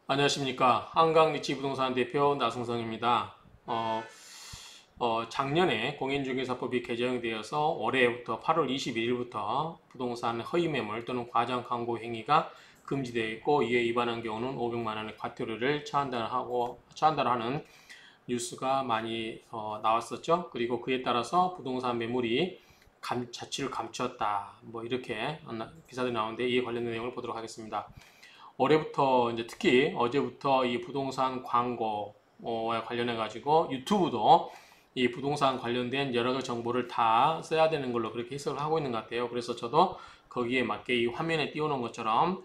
안녕하십니까. 한강리치부동산 대표 나승성입니다. 작년에 공인중개사법이 개정되어서 올해부터 8월 21일부터 부동산 허위매물 또는 과장 광고 행위가 금지되어 있고, 이에 위반한 경우는 500만 원의 과태료를 처한다는 뉴스가 많이 나왔었죠. 그리고 그에 따라서 부동산 매물이 자취를 감추었다, 뭐 이렇게 기사들이 나오는데, 이에 관련된 내용을 보도록 하겠습니다. 올해부터 이제 특히 어제부터 이 부동산 광고에 관련해 가지고 유튜브도 이 부동산 관련된 여러 가지 정보를 다 써야 되는 걸로 그렇게 해석을 하고 있는 것 같아요. 그래서 저도 거기에 맞게 이 화면에 띄워놓은 것처럼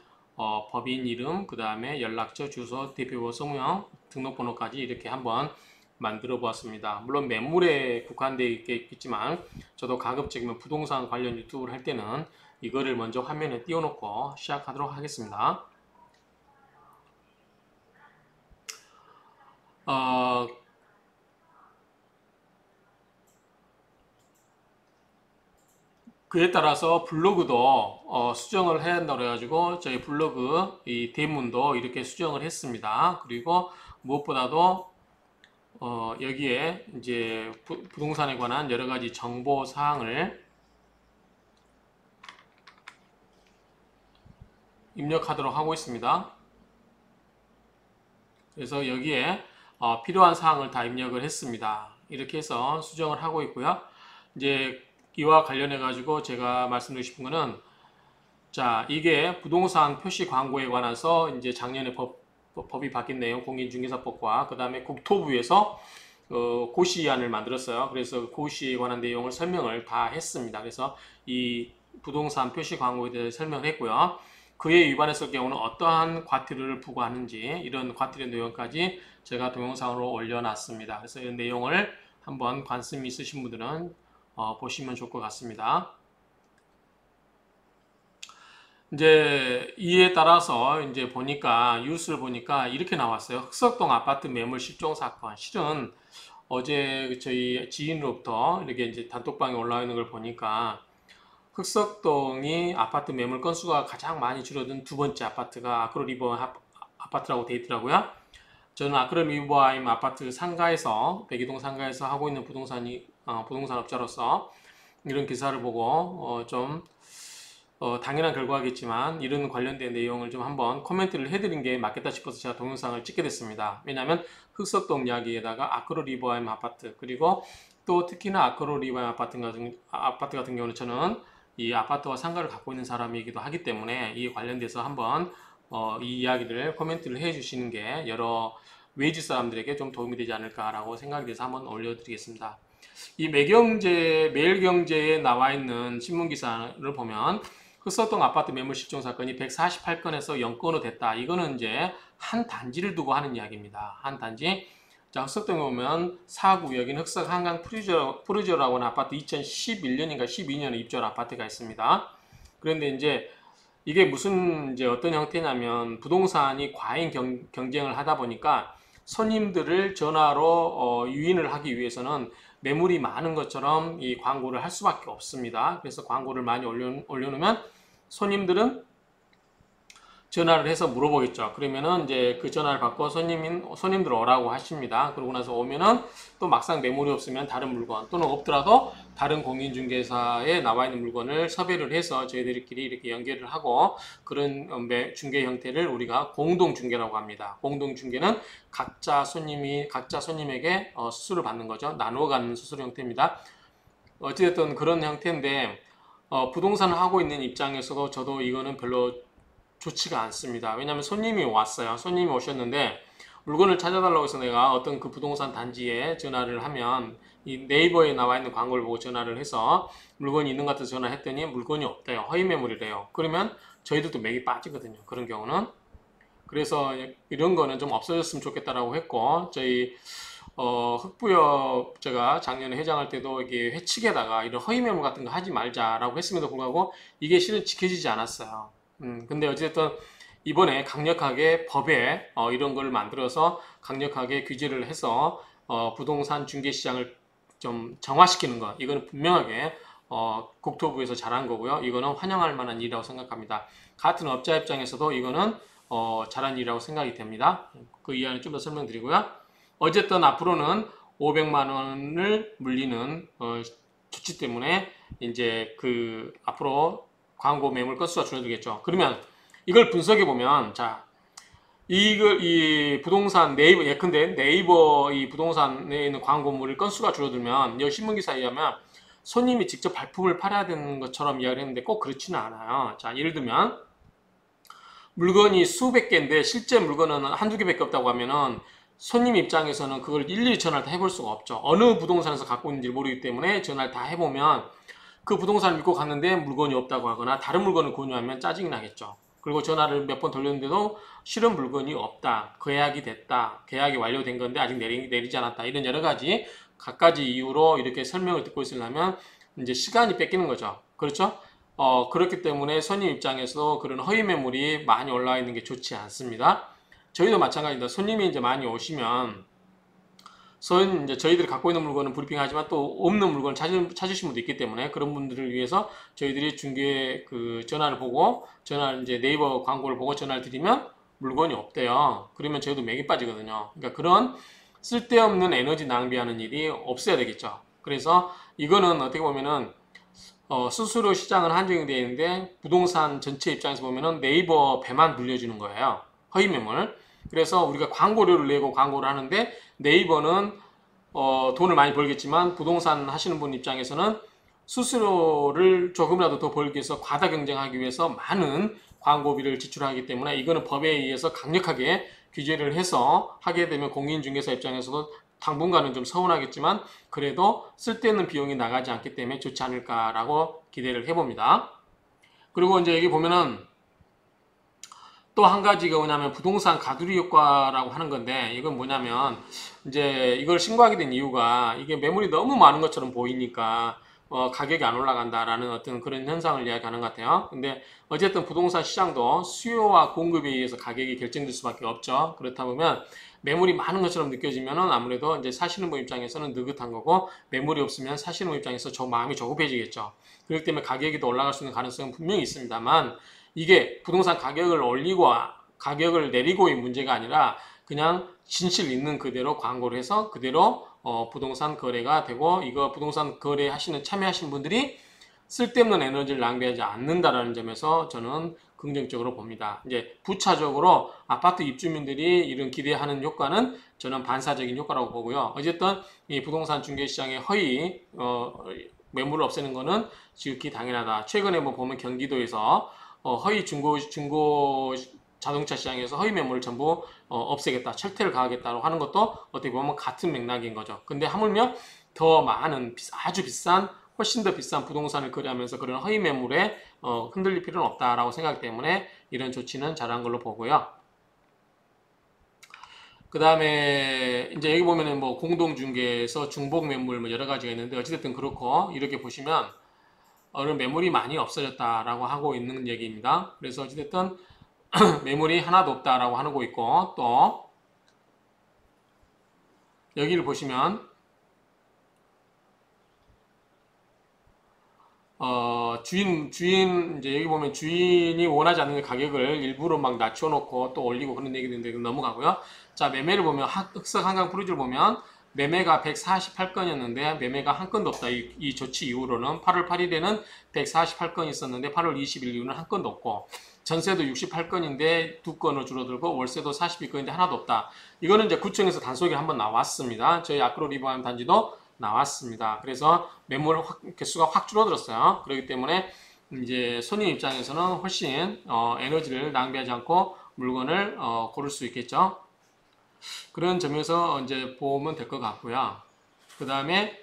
법인 이름, 그 다음에 연락처, 주소, 대표번호, 성명, 등록번호까지 이렇게 한번 만들어 보았습니다. 물론 매물에 국한되어 있겠지만 저도 가급적이면 부동산 관련 유튜브를 할 때는 이거를 먼저 화면에 띄워놓고 시작하도록 하겠습니다. 어, 그에 따라서 블로그도 수정을 해야 한다고 해가지고 저희 블로그 이 대문도 이렇게 수정을 했습니다. 그리고 무엇보다도 여기에 이제 부동산에 관한 여러 가지 정보 사항을 입력하도록 하고 있습니다. 그래서 여기에 필요한 사항을 다 입력을 했습니다. 이렇게 해서 수정을 하고 있고요. 이제 이와 관련해 가지고 제가 말씀드리고 싶은 거는, 자, 이게 부동산 표시 광고에 관해서 이제 작년에 법이 바뀐 내용, 공인중개사법과 그 다음에 국토부에서 고시안을 만들었어요. 그래서 고시에 관한 내용을 설명을 다 했습니다. 그래서 이 부동산 표시 광고에 대해서 설명을 했고요. 그에 위반했을 경우는 어떠한 과태료를 부과하는지, 이런 과태료 내용까지 제가 동영상으로 올려놨습니다. 그래서 이 내용을 한번 관심 있으신 분들은 보시면 좋을 것 같습니다. 이제 이에 따라서 이제 보니까 뉴스를 보니까 이렇게 나왔어요. 흑석동 아파트 매물 실종 사건. 실은 어제 저희 지인으로부터 이렇게 이제 단톡방에 올라와 있는 걸 보니까, 흑석동이 아파트 매물 건수가 가장 많이 줄어든 두 번째 아파트가 아크로리버 아파트라고 돼 있더라고요. 저는 아크로리버하임 아파트 상가에서, 백이동 상가에서 하고 있는 부동산 업자로서 이런 기사를 보고 좀 당연한 결과겠지만 이런 관련된 내용을 좀 한번 코멘트를 해드린 게 맞겠다 싶어서 제가 동영상을 찍게 됐습니다. 왜냐하면 흑석동 이야기에다가 아크로리버하임 아파트, 그리고 또 특히나 아크로리버하임 아파트 같은 경우는 저는 이 아파트와 상가를 갖고 있는 사람이기도 하기 때문에 이 관련돼서 한번 이 이야기를 코멘트를 해주시는 게 여러 외지 사람들에게 좀 도움이 되지 않을까라고 생각이 돼서 한번 올려드리겠습니다. 이 매일경제에 나와 있는 신문 기사를 보면 흑석동 아파트 매물 실종 사건이 148건에서 0건으로 됐다. 이거는 이제 한 단지를 두고 하는 이야기입니다. 한 단지. 자, 흑석동에 보면 4구역인 흑석 한강 푸르지오라고 하는 아파트 2011년인가 12년에 입주한 아파트가 있습니다. 그런데 이제 이게 무슨 이제 어떤 형태냐면, 부동산이 과잉 경쟁을 하다 보니까 손님들을 전화로 유인을 하기 위해서는 매물이 많은 것처럼 이 광고를 할 수밖에 없습니다. 그래서 광고를 많이 올려놓으면 손님들은 전화를 해서 물어보겠죠. 그러면은 이제 그 전화를 받고 손님들 오라고 하십니다. 그러고 나서 오면은 또 막상 매물이 없으면 다른 물건, 또는 없더라도 다른 공인중개사에 나와 있는 물건을 섭외를 해서 저희들끼리 이렇게 연결을 하고, 그런 중개 형태를 우리가 공동중개라고 합니다. 공동중개는 각자 손님에게 수수료를 받는 거죠. 나누어 가는 수수료 형태입니다. 어찌됐든 그런 형태인데, 부동산을 하고 있는 입장에서도 저도 이거는 별로 좋지가 않습니다. 왜냐하면 손님이 왔어요. 손님이 오셨는데 물건을 찾아달라고 해서 내가 어떤 그 부동산 단지에 전화를 하면, 이 네이버에 나와 있는 광고를 보고 전화를 해서 물건이 있는 것 같아서 전화했더니 물건이 없대요. 허위 매물이래요. 그러면 저희들도 맥이 빠지거든요. 그런 경우는. 그래서 이런 거는 좀 없어졌으면 좋겠다라고 했고, 저희 흑부협, 제가 작년에 회장할 때도 이게 회칙에다가 이런 허위 매물 같은 거 하지 말자라고 했음에도 불구하고 이게 실은 지켜지지 않았어요. 근데 어쨌든 이번에 강력하게 법에 이런 걸 만들어서 강력하게 규제를 해서 부동산 중개 시장을 좀 정화시키는 것, 이거는 분명하게 국토부에서 잘한 거고요. 이거는 환영할 만한 일이라고 생각합니다. 같은 업자 입장에서도 이거는 잘한 일이라고 생각이 됩니다. 그 이하는 좀 더 설명드리고요. 어쨌든 앞으로는 500만 원을 물리는 조치 때문에 이제 그 앞으로 광고 매물 건수가 줄어들겠죠. 그러면 이걸 분석해 보면 자, 이 부동산 네이버 예컨대 네이버 이 부동산에 있는 광고물 건수가 줄어들면 이 신문 기사에 의하면 손님이 직접 발품을 팔아야 되는 것처럼 이야기를 했는데 꼭 그렇지는 않아요. 자, 예를 들면 물건이 수백 개인데 실제 물건은 한두 개밖에 없다고 하면은 손님 입장에서는 그걸 일일이 전화를 다 해볼 수가 없죠. 어느 부동산에서 갖고 있는지 모르기 때문에 전화를 다 해보면 그 부동산을 믿고 갔는데 물건이 없다고 하거나 다른 물건을 권유하면 짜증이 나겠죠. 그리고 전화를 몇 번 돌렸는데도 실은 물건이 없다, 계약이 됐다, 계약이 완료된 건데 아직 내리지 않았다, 이런 여러 가지 갖가지 이유로 이렇게 설명을 듣고 있으려면 이제 시간이 뺏기는 거죠. 그렇죠? 그렇기 때문에 손님 입장에서 그런 허위 매물이 많이 올라와 있는 게 좋지 않습니다. 저희도 마찬가지입니다. 손님이 이제 많이 오시면 이제 저희들이 갖고 있는 물건은 브리핑하지만 또 없는 물건을 찾으신 분도 있기 때문에 그런 분들을 위해서 저희들이 중개 그 전화를 보고 이제 네이버 광고를 보고 전화를 드리면 물건이 없대요. 그러면 저희도 맥이 빠지거든요. 그러니까 그런 쓸데없는 에너지 낭비하는 일이 없어야 되겠죠. 그래서 이거는 어떻게 보면은 스스로 시장은 한정이 되어 있는데 부동산 전체 입장에서 보면은 네이버 배만 불려주는 거예요. 허위 매물. 그래서 우리가 광고료를 내고 광고를 하는데 네이버는 돈을 많이 벌겠지만 부동산 하시는 분 입장에서는 수수료를 조금이라도 더 벌기 위해서 과다 경쟁하기 위해서 많은 광고비를 지출하기 때문에 이거는 법에 의해서 강력하게 규제를 해서 하게 되면 공인중개사 입장에서도 당분간은 좀 서운하겠지만 그래도 쓸데없는 비용이 나가지 않기 때문에 좋지 않을까라고 기대를 해봅니다. 그리고 이제 여기 보면은 또 한 가지가 뭐냐면 부동산 가두리 효과라고 하는 건데 이건 뭐냐면 이제 이걸 신고하게 된 이유가 이게 매물이 너무 많은 것처럼 보이니까 가격이 안 올라간다라는 어떤 그런 현상을 이야기하는 것 같아요. 근데 어쨌든 부동산 시장도 수요와 공급에 의해서 가격이 결정될 수밖에 없죠. 그렇다 보면 매물이 많은 것처럼 느껴지면은 아무래도 이제 사시는 분 입장에서는 느긋한 거고 매물이 없으면 사시는 분 입장에서 마음이 조급해지겠죠. 그렇기 때문에 가격이 더 올라갈 수 있는 가능성은 분명히 있습니다만 이게 부동산 가격을 올리고 가격을 내리고의 문제가 아니라 그냥 진실 있는 그대로 광고를 해서 그대로 부동산 거래가 되고 이거 부동산 거래 참여하시는 분들이 쓸데없는 에너지를 낭비하지 않는다라는 점에서 저는 긍정적으로 봅니다. 이제 부차적으로 아파트 입주민들이 이런 기대하는 효과는 저는 반사적인 효과라고 보고요. 어쨌든 이 부동산 중개 시장의 허위 매물을 없애는 거는 지극히 당연하다. 최근에 뭐 보면 경기도에서 허위 중고 자동차 시장에서 허위 매물을 전부 없애겠다, 철퇴를 가하겠다고 하는 것도 어떻게 보면 같은 맥락인 거죠. 근데 하물며 더 많은 아주 비싼 훨씬 더 비싼 부동산을 거래하면서 그런 허위 매물에 흔들릴 필요는 없다라고 생각하기 때문에 이런 조치는 잘한 걸로 보고요. 그 다음에 이제 여기 보면은 뭐 공동중개에서 중복 매물 뭐 여러 가지가 있는데 어찌됐든 그렇고 이렇게 보시면 어느 매물이 많이 없어졌다라고 하고 있는 얘기입니다. 그래서 어찌됐든 매물이 하나도 없다라고 하고 있고 또 여기를 보시면 이제 여기 보면 주인이 원하지 않는 가격을 일부러 막 낮춰놓고 또 올리고 그런 얘기도 있는데 넘어가고요. 자, 매매를 보면 흑석 한강 프로지를 보면 매매가 148건이었는데 매매가 한 건도 없다. 이 조치 이후로는 8월 8일에는 148건이 있었는데 8월 20일 이후는 한 건도 없고 전세도 68건인데 2건으로 줄어들고 월세도 42건인데 하나도 없다. 이거는 이제 구청에서 단속이 한번 나왔습니다. 저희 아크로 리버한 단지도 나왔습니다. 그래서 매물 개수가 확 줄어들었어요. 그렇기 때문에 이제 손님 입장에서는 훨씬 에너지를 낭비하지 않고 물건을 고를 수 있겠죠. 그런 점에서 이제 보면 될 것 같고요. 그 다음에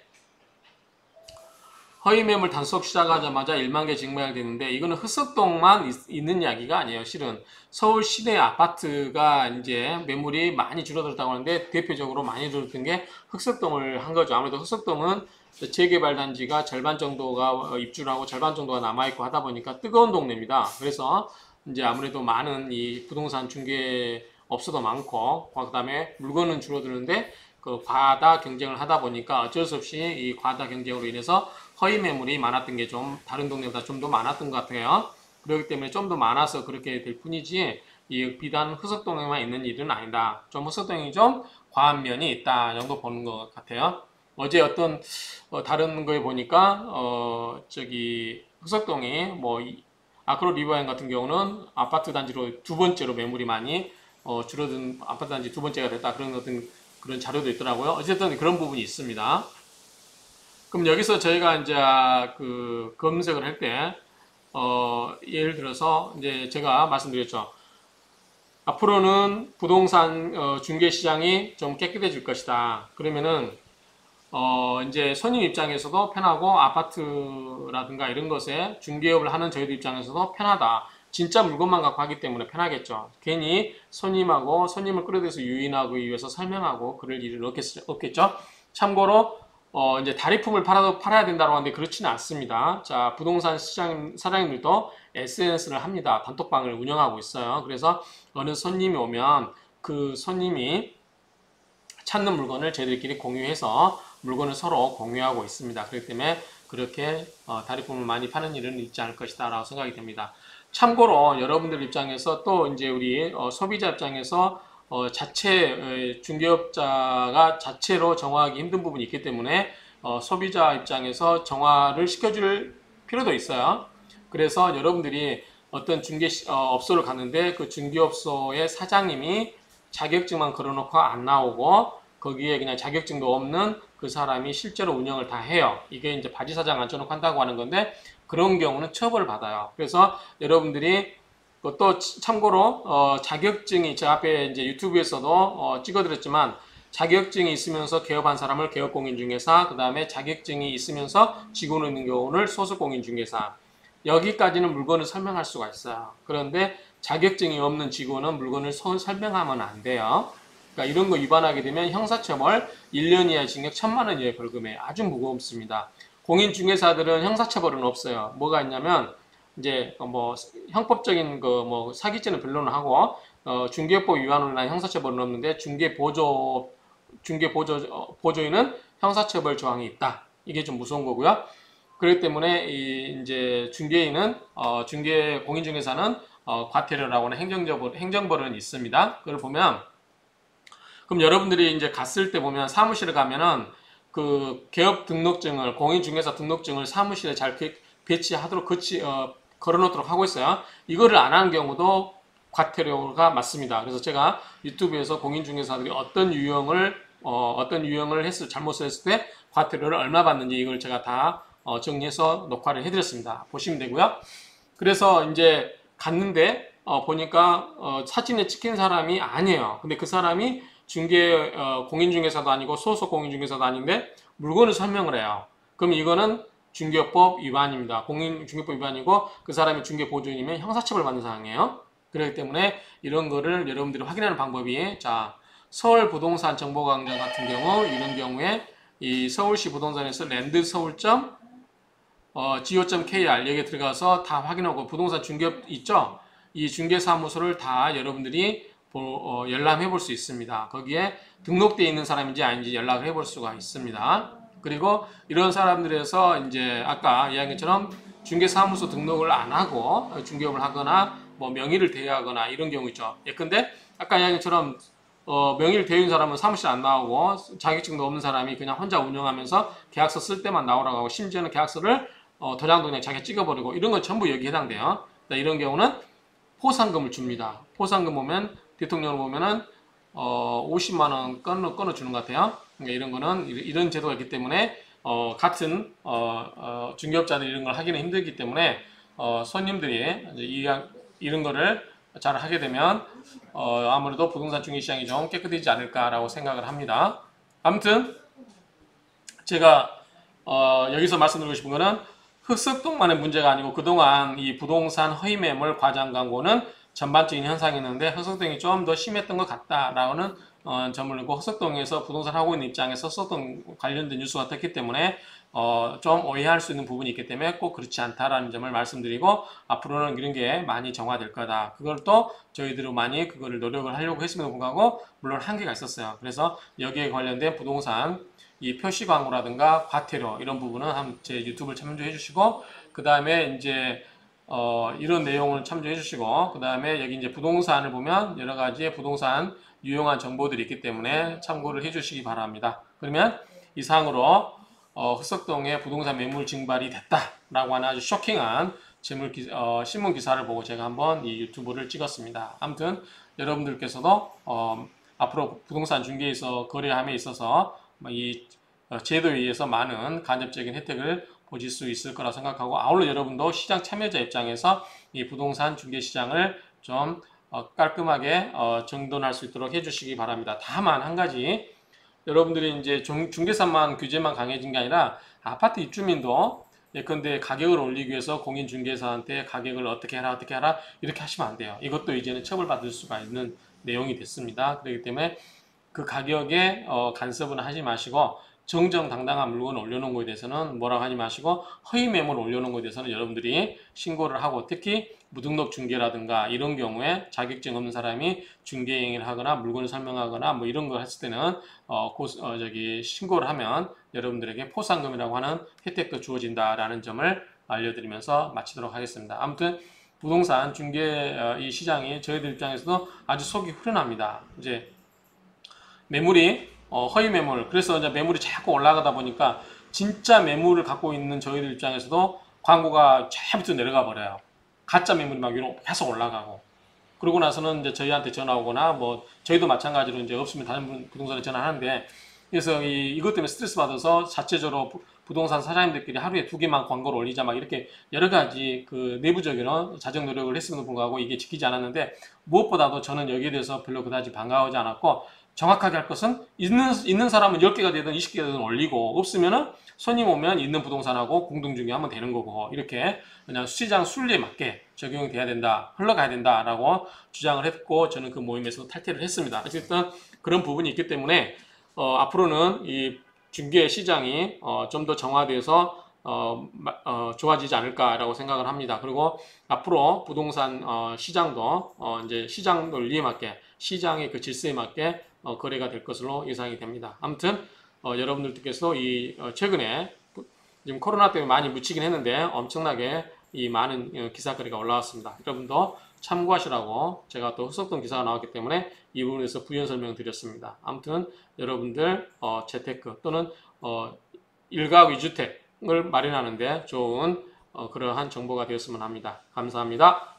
허위 매물 단속 시작하자마자 1만 개 증명되는데 이거는 흑석동만 있는 이야기가 아니에요. 실은 서울 시내 아파트가 이제 매물이 많이 줄어들었다고 하는데 대표적으로 많이 줄어든 게 흑석동을 한 거죠. 아무래도 흑석동은 재개발 단지가 절반 정도가 입주를 하고 절반 정도가 남아있고 하다 보니까 뜨거운 동네입니다. 그래서 이제 아무래도 많은 이 부동산 중개 업소도 많고 그 다음에 물건은 줄어드는데 그 과다 경쟁을 하다 보니까 어쩔 수 없이 이 과다 경쟁으로 인해서 허위 매물이 많았던 게 좀 다른 동네보다 좀 더 많았던 것 같아요. 그렇기 때문에 좀 더 많아서 그렇게 될 뿐이지 이 비단 흑석동에만 있는 일은 아니다. 좀 흑석동이 좀 과한 면이 있다 정도 보는 것 같아요. 어제 어떤 다른 거에 보니까 저기 흑석동이 뭐 아크로 리버행 같은 경우는 아파트 단지로 두 번째로 매물이 많이 줄어든 아파트 단지 두 번째가 됐다 그런 어떤 그런 자료도 있더라고요. 어쨌든 그런 부분이 있습니다. 그럼 여기서 저희가 이제 그 검색을 할 때, 예를 들어서 이제 제가 말씀드렸죠. 앞으로는 부동산 중개 시장이 좀 깨끗해질 것이다. 그러면은 이제 손님 입장에서도 편하고 아파트라든가 이런 것에 중개업을 하는 저희들 입장에서도 편하다. 진짜 물건만 갖고 하기 때문에 편하겠죠. 괜히 손님을 끌어들여서 유인하기 위해서 설명하고 그럴 일은 없겠죠. 참고로 이제 다리품을 팔아야 된다고 하는데 그렇지는 않습니다. 자, 부동산 시장 사장님들도 SNS를 합니다. 단톡방을 운영하고 있어요. 그래서 어느 손님이 오면 그 손님이 찾는 물건을 저희들끼리 공유해서 물건을 서로 공유하고 있습니다. 그렇기 때문에 그렇게 다리품을 많이 파는 일은 있지 않을 것이다 라고 생각이 됩니다. 참고로 여러분들 입장에서 또 이제 우리 소비자 입장에서 중개업자가 자체로 정화하기 힘든 부분이 있기 때문에 소비자 입장에서 정화를 시켜줄 필요도 있어요. 그래서 여러분들이 어떤 업소를 갔는데 그 중개업소의 사장님이 자격증만 걸어놓고 안 나오고 거기에 그냥 자격증도 없는 그 사람이 실제로 운영을 다 해요. 이게 이제 바지사장 앉혀놓고 한다고 하는 건데 그런 경우는 처벌을 받아요. 그래서 여러분들이 또 참고로 자격증이 제 앞에 이제 유튜브에서도 찍어드렸지만 자격증이 있으면서 개업한 사람을 개업공인중개사, 그 다음에 자격증이 있으면서 직원으로 있는 경우는 소속공인중개사. 여기까지는 물건을 설명할 수가 있어요. 그런데 자격증이 없는 직원은 물건을 설명하면 안 돼요. 그러니까 이런 거 위반하게 되면 형사처벌 1년 이하 징역 1,000만 원 이하의 벌금에 아주 무겁습니다. 공인중개사들은 형사처벌은 없어요. 뭐가 있냐면 이제 뭐 형법적인 그 뭐 사기죄는 별로는 하고 중개법 위반으로 인한 형사처벌은 없는데 중개보조인은 형사처벌 조항이 있다. 이게 좀 무서운 거고요. 그렇기 때문에 이제 공인중개사는 과태료라고 하는 행정벌은 있습니다. 그걸 보면 그럼 여러분들이 이제 갔을 때 보면 사무실에 가면은 그 개업 등록증을 공인중개사 등록증을 사무실에 잘 배치하도록 걸어놓도록 하고 있어요. 이거를 안 한 경우도 과태료가 맞습니다. 그래서 제가 유튜브에서 공인중개사들이 어떤 유형을 잘못을 했을 때 과태료를 얼마 받는지 이걸 제가 다 정리해서 녹화를 해드렸습니다. 보시면 되고요. 그래서 이제 갔는데 보니까 사진에 찍힌 사람이 아니에요. 근데 그 사람이 공인중개사도 아니고 소속 공인중개사도 아닌데 물건을 설명을 해요. 그럼 이거는 중개법 위반입니다. 중개법 위반이고 그 사람이 중개보조인이면 형사처벌 받는 사항이에요. 그렇기 때문에 이런 거를 여러분들이 확인하는 방법이 서울 부동산 정보광장 같은 경우 이런 경우에 이 서울시 부동산에서 랜드서울.go.kr 여기에 들어가서 다 확인하고 부동산 중개업 있죠? 이 중개사무소를 다 여러분들이 열람해 볼 수 있습니다. 거기에 등록되어 있는 사람인지 아닌지 연락을 해 볼 수가 있습니다. 그리고 이런 사람들에서 이제 아까 이야기한 것처럼 중개사무소 등록을 안 하고 중개업을 하거나 뭐 명의를 대여하거나 이런 경우 있죠. 예컨대 아까 이야기한 것처럼 명의를 대여인 사람은 사무실 안 나오고 자격증도 없는 사람이 그냥 혼자 운영하면서 계약서 쓸 때만 나오라고 하고 심지어는 계약서를 도장도 그냥 자기가 찍어버리고 이런 건 전부 여기 해당돼요. 이런 경우는 포상금을 줍니다. 포상금 보면 대통령을 보면은 50만 원 끊어주는 것 같아요. 그러니까 이런 거는 이런 제도가 있기 때문에 같은 중개업자들이 이런 걸 하기는 힘들기 때문에 손님들이 이런 거를 잘 하게 되면 아무래도 부동산 중개시장이 좀 깨끗해지지 않을까라고 생각을 합니다. 아무튼 제가 여기서 말씀드리고 싶은 거는 흑석동만의 문제가 아니고 그동안 이 부동산 허위매물 과장 광고는 전반적인 현상이었는데 흑석동이 좀 더 심했던 것 같다라는 점을 두고 흑석동에서 부동산 하고 있는 입장에서 흑석동 관련된 뉴스가 떴기 때문에 좀 오해할 수 있는 부분이 있기 때문에 꼭 그렇지 않다라는 점을 말씀드리고 앞으로는 이런 게 많이 정화될 거다. 그걸 또 저희들은 많이 그거를 노력을 하려고 했음에도 불구하고 물론 한계가 있었어요. 그래서 여기에 관련된 부동산 이 표시 광고라든가 과태료 이런 부분은 제 유튜브를 참조해 주시고 그 다음에 이제 이런 내용을 참조해 주시고, 그 다음에 여기 이제 부동산을 보면 여러 가지의 부동산 유용한 정보들이 있기 때문에 참고를 해 주시기 바랍니다. 그러면 이상으로 흑석동의 부동산 매물 증발이 됐다라고 하는 아주 쇼킹한 신문 기사를 보고 제가 한번 이 유튜브를 찍었습니다. 아무튼 여러분들께서도 앞으로 부동산 중개에서 거래함에 있어서 이 제도에 의해서 많은 간접적인 혜택을 보실 수 있을 거라 생각하고, 아울러 여러분도 시장 참여자 입장에서 이 부동산 중개 시장을 좀 깔끔하게 정돈할 수 있도록 해주시기 바랍니다. 다만 한 가지, 여러분들이 이제 중개사만 규제만 강해진 게 아니라 아파트 입주민도 예컨대 가격을 올리기 위해서 공인중개사한테 가격을 어떻게 해라 이렇게 하시면 안 돼요. 이것도 이제는 처벌받을 수가 있는 내용이 됐습니다. 그렇기 때문에 그 가격에 간섭은 하지 마시고, 정정당당한 물건을 올려놓은 거에 대해서는 뭐라고 하지 마시고, 허위 매물을 올려놓은 거에 대해서는 여러분들이 신고를 하고, 특히 무등록 중개라든가 이런 경우에 자격증 없는 사람이 중개 행위를 하거나 물건을 설명하거나 뭐 이런 걸 했을 때는 신고를 하면 여러분들에게 포상금이라고 하는 혜택도 주어진다라는 점을 알려드리면서 마치도록 하겠습니다. 아무튼 부동산 중개 이 시장이 저희들 입장에서도 아주 속이 후련합니다. 이제 매물이 허위 매물, 그래서 이제 매물이 자꾸 올라가다 보니까 진짜 매물을 갖고 있는 저희들 입장에서도 광고가 쫙 밑으로 내려가 버려요. 가짜 매물이 막 위로 계속 올라가고, 그러고 나서는 이제 저희한테 전화 오거나 뭐 저희도 마찬가지로 이제 없으면 다른 부동산에 전화하는데, 그래서 이것 때문에 스트레스 받아서 자체적으로 부동산 사장님들끼리 하루에 2개만 광고를 올리자 막 이렇게 여러 가지 그 내부적인 자정 노력을 했음에도 불구하고 이게 지키지 않았는데, 무엇보다도 저는 여기에 대해서 별로 그다지 반가워하지 않았고, 정확하게 할 것은 있는 사람은 10개가 되든 20개가 되든 올리고, 없으면은 손님 오면 있는 부동산하고 공동중개하면 되는 거고, 이렇게 그냥 시장 순리에 맞게 적용이 돼야 된다, 흘러가야 된다라고 주장을 했고, 저는 그 모임에서 탈퇴를 했습니다. 어쨌든 그런 부분이 있기 때문에 앞으로는 이 중개 시장이 좀 더 정화돼서 좋아지지 않을까라고 생각을 합니다. 그리고 앞으로 부동산 시장도 이제 시장 논리에 맞게, 시장의 그 질서에 맞게 거래가 될 것으로 예상이 됩니다. 아무튼 여러분들께서 최근에 지금 코로나 때문에 많이 묻히긴 했는데 엄청나게 이 많은 기사거리가 올라왔습니다. 여러분도 참고하시라고 제가 또 흑석동 기사가 나왔기 때문에 이 부분에서 부연 설명 드렸습니다. 아무튼 여러분들 재테크 또는 일가구 2주택을 마련하는데 좋은 그러한 정보가 되었으면 합니다. 감사합니다.